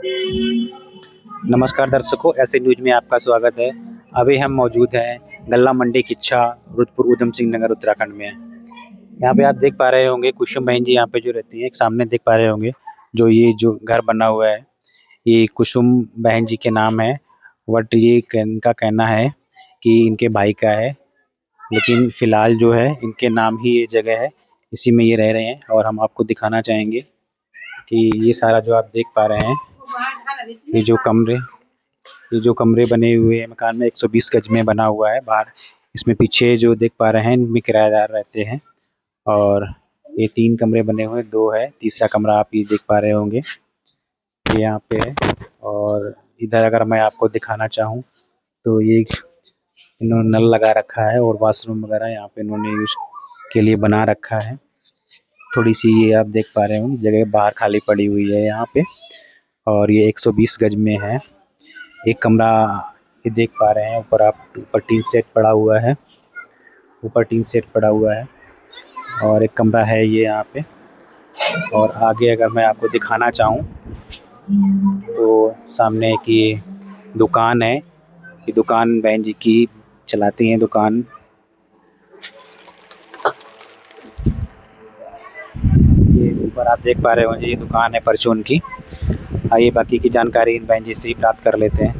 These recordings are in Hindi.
नमस्कार दर्शकों, ऐसे न्यूज में आपका स्वागत है। अभी हम मौजूद हैं गल्ला मंडी किच्छा, रुद्रपुर, ऊधम सिंह नगर, उत्तराखंड में। यहाँ पे आप देख पा रहे होंगे कुसुम बहन जी यहाँ पे जो रहती हैं, एक सामने देख पा रहे होंगे जो ये जो घर बना हुआ है, ये कुसुम बहन जी के नाम है। बट ये इनका कहना है कि इनके भाई का है, लेकिन फिलहाल जो है इनके नाम ही ये जगह है, इसी में ये रह रहे हैं। और हम आपको दिखाना चाहेंगे कि ये सारा जो आप देख पा रहे हैं, ये जो कमरे बने हुए हैं मकान में 120 गज में बना हुआ है बाहर। इसमें पीछे जो देख पा रहे हैं इनमें किराएदार रहते हैं। और ये 3 कमरे बने हुए हैं, 2 है, तीसरा कमरा आप ये देख पा रहे होंगे, ये यहाँ पे है। और इधर अगर मैं आपको दिखाना चाहूँ तो ये इन्होंने नल लगा रखा है और वॉशरूम वगैरह यहाँ पे इन्होंने यूज के लिए बना रखा है। थोड़ी सी ये आप देख पा रहे होंगे जगह बाहर खाली पड़ी हुई है यहाँ पे। और ये 120 गज में है। एक कमरा ये देख पा रहे हैं, ऊपर आप ऊपर टीन सेट पड़ा हुआ है, ऊपर टीन सेट पड़ा हुआ है। और एक कमरा है ये यहाँ पे। और आगे अगर मैं आपको दिखाना चाहूँ तो सामने एक ये दुकान है। ये दुकान बहन जी की चलाती हैं दुकान। ये ऊपर आप देख पा रहे होंगे, ये दुकान है परचून की। आइए बाकी की जानकारी इन बहन जी से ही प्राप्त कर लेते हैं।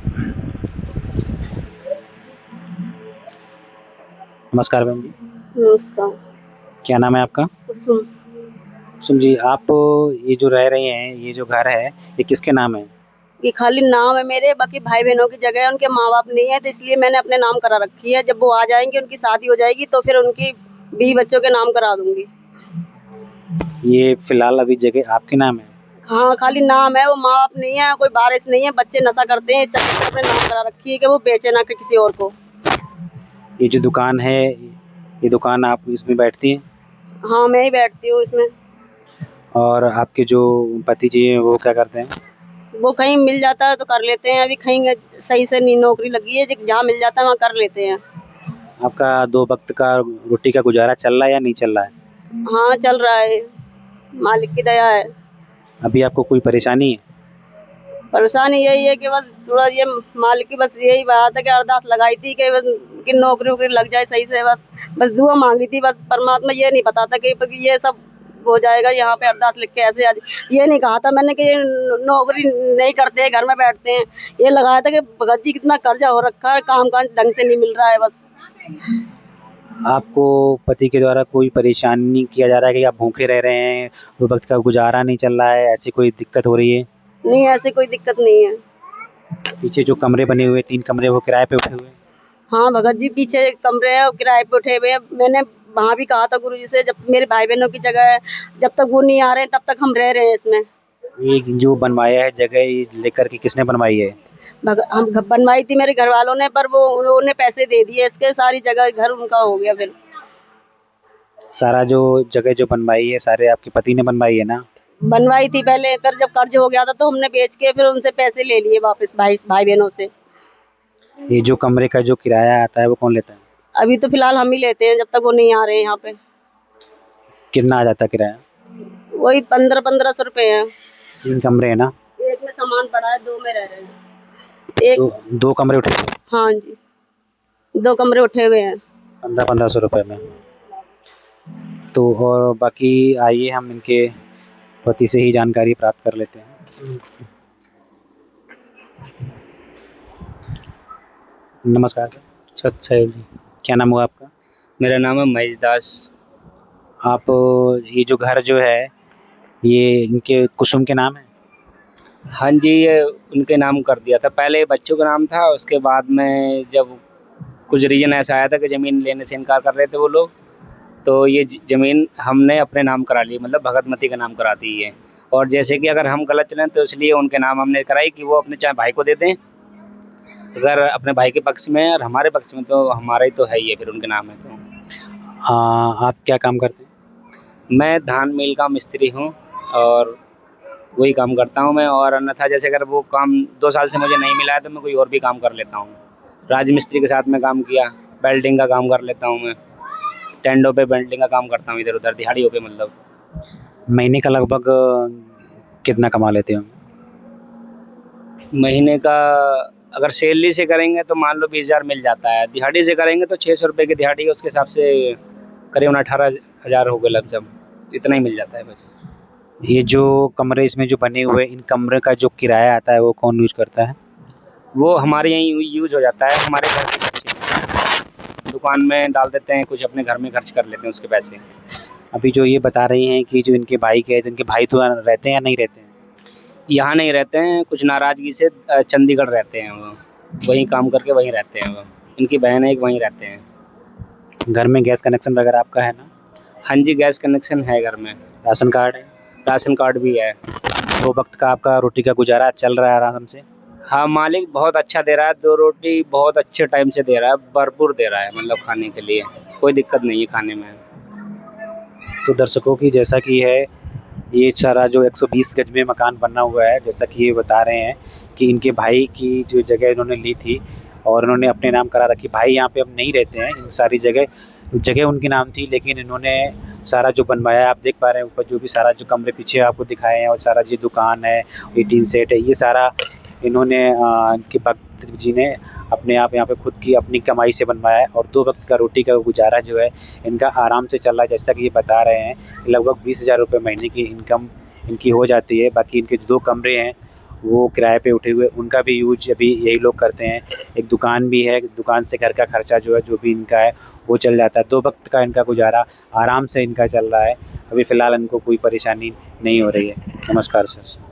नमस्कार बहन जी। नमस्कार। क्या नाम है आपका? कुसुम। कुसुम जी, आप ये जो रह रही हैं, ये जो घर है, ये किसके नाम है? ये खाली नाम है मेरे, बाकी भाई बहनों की जगह है, उनके माँ बाप नहीं है, तो इसलिए मैंने अपने नाम करा रखी है। जब वो आ जाएंगे, उनकी शादी हो जाएगी, तो फिर उनकी बीवी बच्चों के नाम करा दूंगी। ये फिलहाल अभी जगह आपके नाम है? हाँ, खाली नाम है, वो माँ बाप नहीं है, कोई बारिश नहीं है, बच्चे नशा करते हैं, इस चक्कर से अपने नाम करा रखी है कि वो बेचे ना कि किसी और को। ये जो दुकान है, ये दुकान आप इसमें बैठती हैं? हाँ, मैं ही बैठती हूँ इसमें। और आपके जो पति जी हैं वो क्या करते हैं? वो कहीं मिल जाता है तो कर लेते हैं, अभी कहीं सही से नहीं नौकरी लगी है, जहाँ मिल जाता है वहाँ कर लेते हैं। आपका 2 वक्त का रोटी का गुजारा चल रहा है या नहीं चल रहा है? हाँ, चल रहा है, मालिक की दया है। अभी आपको कोई परेशानी है? परेशानी यही है कि बस थोड़ा ये मालिक की बस यही बात है कि अरदास लगाई थी कि बस कि नौकरी वोकरी लग जाए सही से, बस दुआ मांगी थी। बस परमात्मा ये नहीं पता था कि ये सब हो जाएगा। यहाँ पे अरदास लिख के ऐसे आज ये नहीं कहा था मैंने कि ये नौकरी नहीं करते हैं, घर में बैठते हैं। ये लगाया था कि भगत जी कितना कर्जा हो रखा है, काम का ढंग से नहीं मिल रहा है। बस आपको पति के द्वारा कोई परेशानी किया जा रहा है कि आप भूखे रह रहे हैं, 2 वक्त का गुजारा नहीं चल रहा है, ऐसी कोई दिक्कत हो रही है? नहीं, ऐसी कोई दिक्कत नहीं है। पीछे जो कमरे बने हुए 3 कमरे वो किराए पे उठे हुए हैं? हाँ, भगत जी पीछे कमरे हैं, किराए पे उठे हुए हैं। मैंने वहाँ भी कहा था गुरुजी से, जब मेरे भाई बहनों की जगह है, जब तक वो नहीं आ रहे हैं तब तक हम रह रहे हैं इसमें। ये जो बनवाया है जगह, ये लेकर के किसने बनवाई है? हम बनवाई थी मेरे घर वालों ने, पर वो उन्होंने पैसे दे दिए इसके, सारी जगह घर उनका हो गया। फिर सारा जो जगह जो बनवाई है सारे आपके पति ने बनवाई है ना? बनवाई थी पहले, फिर जब कर्ज हो गया था तो हमने बेच के फिर उनसे पैसे ले लिए वापस भाई भाई बहनों से। ये जो कमरे का जो किराया आता है वो कौन लेता है? अभी तो फिलहाल हम ही लेते हैं, जब तक वो नहीं आ रहे हैं यहाँ पे। कितना आ जाता है किराया? वही 1500 रुपए है। 3 कमरे है ना? एक में सामान पड़ा है, 2 में रह रहे हैं। एक 2 कमरे उठे हुए हैं? हाँ जी, 2 कमरे उठे हुए हैं। 1500 रुपए में। तो और बाकी आइए हम इनके पति से ही जानकारी प्राप्त कर लेते हैं। नमस्कार सर। अच्छा है जी। क्या नाम हुआ आपका? मेरा नाम है महेश दास। आप ये जो घर जो है ये इनके कुसुम के नाम है? हाँ जी, ये उनके नाम कर दिया था। पहले बच्चों का नाम था, उसके बाद में जब कुछ रीज़न ऐसा आया था कि ज़मीन लेने से इनकार कर रहे थे वो लोग, तो ये ज़मीन हमने अपने नाम करा ली, मतलब भगतमती का नाम करा दी है। और जैसे कि अगर हम गलत चलें तो इसलिए उनके नाम हमने कराई कि वो अपने चाहे भाई को दे दें, अगर अपने भाई के पक्ष में और हमारे पक्ष में तो हमारा ही तो है ही है, फिर उनके नाम है तो। आप क्या काम करते हैं? मैं धान मिल का मिस्त्री हूँ और वही काम करता हूँ मैं। और अन्यथा जैसे अगर वो काम 2 साल से मुझे नहीं मिला है तो मैं कोई और भी काम कर लेता हूँ। राजमिस्त्री के साथ में काम किया, वेल्डिंग का काम कर लेता हूँ मैं, टेंडों पे वेल्डिंग का काम करता हूँ, इधर उधर दिहाड़ियों पे मतलब। महीने का लगभग कितना कमा लेते हो? महीने का अगर सैलरी से करेंगे तो मान लो 20,000 मिल जाता है, दिहाड़ी से करेंगे तो 600 रुपये की दिहाड़ी है, उसके हिसाब से करीबन 18,000 हो गए लमसम, इतना ही मिल जाता है बस। ये जो कमरे इसमें जो बने हुए हैं, इन कमरे का जो किराया आता है वो कौन यूज करता है? वो हमारे यहीं यूज हो जाता है, हमारे घर के बच्चे दुकान में डाल देते हैं, कुछ अपने घर में खर्च कर लेते हैं उसके पैसे। अभी जो ये बता रही हैं कि जो इनके भाई के, तो इनके भाई तो रहते हैं या नहीं रहते हैं? यहाँ नहीं रहते हैं, कुछ नाराज़गी से चंडीगढ़ रहते हैं वो, वहीं काम करके वहीं रहते हैं वो। इनकी बहन है एक, वहीं रहते हैं। घर में गैस कनेक्शन वगैरह आपका है ना? हाँ जी, गैस कनेक्शन है घर में, राशन कार्ड है? राशन कार्ड भी है। 2 वक्त का आपका रोटी का गुजारा चल रहा है आराम से? हाँ, मालिक बहुत अच्छा दे रहा है, 2 रोटी बहुत अच्छे टाइम से दे रहा है, भरपूर दे रहा है, मतलब खाने के लिए कोई दिक्कत नहीं है खाने में। तो दर्शकों की जैसा कि है, ये सारा जो 120 गज में मकान बना हुआ है, जैसा कि ये बता रहे हैं कि इनके भाई की जो जगह इन्होंने ली थी और इन्होंने अपने नाम करा रखी। भाई यहाँ पे अब नहीं रहते हैं, इन सारी जगह उनके नाम थी, लेकिन इन्होंने सारा जो बनवाया है, आप देख पा रहे हैं ऊपर जो भी सारा जो कमरे पीछे आपको दिखाए हैं, और सारा ये दुकान है, ये टीन सेट है, ये सारा इन्होंने इनके भक्त जी ने अपने आप यहाँ पे खुद की अपनी कमाई से बनवाया है। और 2 वक्त का रोटी का गुजारा जो है इनका आराम से चल रहा है। जैसा कि ये बता रहे हैं, लगभग 20,000 रुपये महीने की इनकम इनकी हो जाती है। बाकी इनके 2 कमरे हैं वो किराए पे उठे हुए, उनका भी यूज अभी यही लोग करते हैं। एक दुकान भी है, दुकान से घर का खर्चा जो है जो भी इनका है वो चल जाता है। 2 वक्त का इनका गुजारा आराम से इनका चल रहा है। अभी फ़िलहाल इनको कोई परेशानी नहीं हो रही है। नमस्कार सर।